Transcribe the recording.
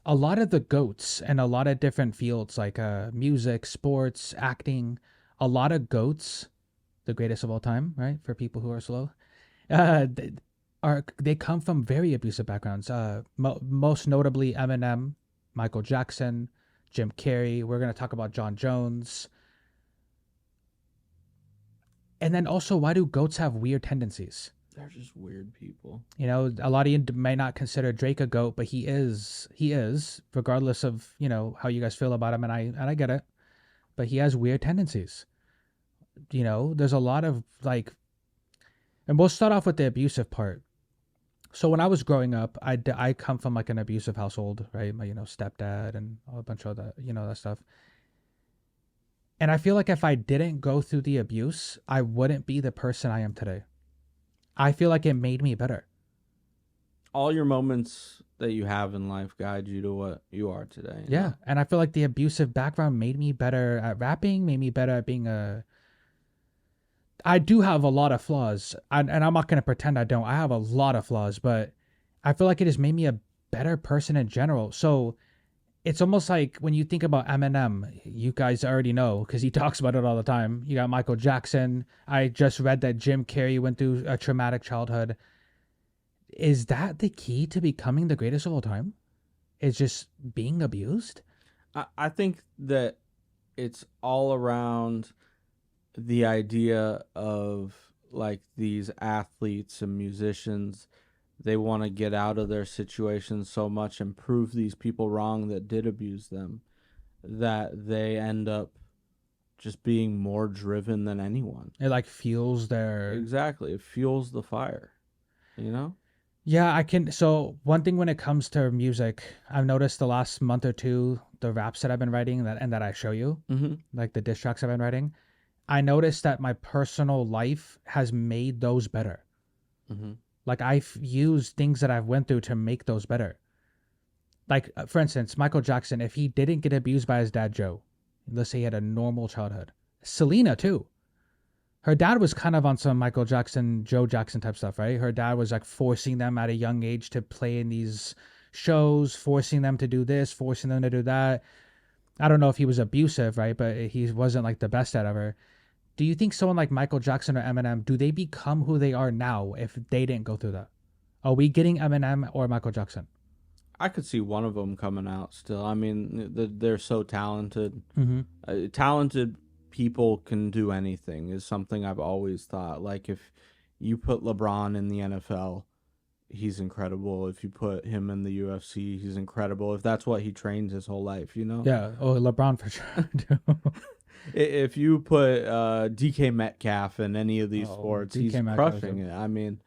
a lot of the goats and a lot of different fields like music, sports, acting, a lot of goats, the greatest of all time, right? For people who are slow, they, they come from very abusive backgrounds. Most notably Eminem, Michael Jackson, Jim Carrey. We're gonna talk about John Jones, and then also why do goats have weird tendencies? They're just weird people. You know, a lot of you may not consider Drake a goat, but he is. He is, regardless of how you guys feel about him, and I get it. But he has weird tendencies. There's a lot of like, and we'll start off with the abusive part. So when I was growing up, I come from like an abusive household, right? My stepdad and a bunch of that that stuff. And I feel like if I didn't go through the abuse, I wouldn't be the person I am today. I feel like it made me better. All your moments that you have in life guide you to what you are today. Yeah, and I feel like the abusive background made me better at rapping, made me better at being a. I do have a lot of flaws, and I'm not gonna pretend I don't. I have a lot of flaws, but I feel like it has made me a better person in general. So it's almost like when you think about Eminem, you guys already know because he talks about it all the time. You got Michael Jackson. I just read that Jim Carrey went through a traumatic childhood. Is that the key to becoming the greatest of all time? Is just being abused? I think that it's all around the idea of like these athletes and musicians. They want to get out of their situations so much and prove these people wrong that did abuse them that they end up just being more driven than anyone. It like fuels their. Exactly. It fuels the fire, you know? Yeah, I can. So one thing when it comes to music, I've noticed the last month or two, the raps that I've been writing that I show you, Mm-hmm. like the diss tracks I've been writing, I noticed that my personal life has made those better. Mm-hmm. Like I've used things that I've went through to make those better. Like for instance, Michael Jackson, if he didn't get abused by his dad Joe, let's say he had a normal childhood. Selena too. Her dad was kind of on some Michael Jackson, Joe Jackson type stuff, right? Her dad was like forcing them at a young age to play in these shows, forcing them to do this, forcing them to do that. I don't know if he was abusive, right? But he wasn't like the best at ever. Do you think someone like Michael Jackson or Eminem, do they become who they are now if they didn't go through that? Are we getting Eminem or Michael Jackson? I could see one of them coming out still. I mean, they're so talented. Mm-hmm. Talented people can do anything is something I've always thought. Like if you put LeBron in the NFL, he's incredible. If you put him in the UFC, he's incredible. If that's what he trains his whole life, Yeah. Oh, LeBron for sure. If you put DK Metcalf in any of these sports, DK he's Metcalf. crushing it. I mean,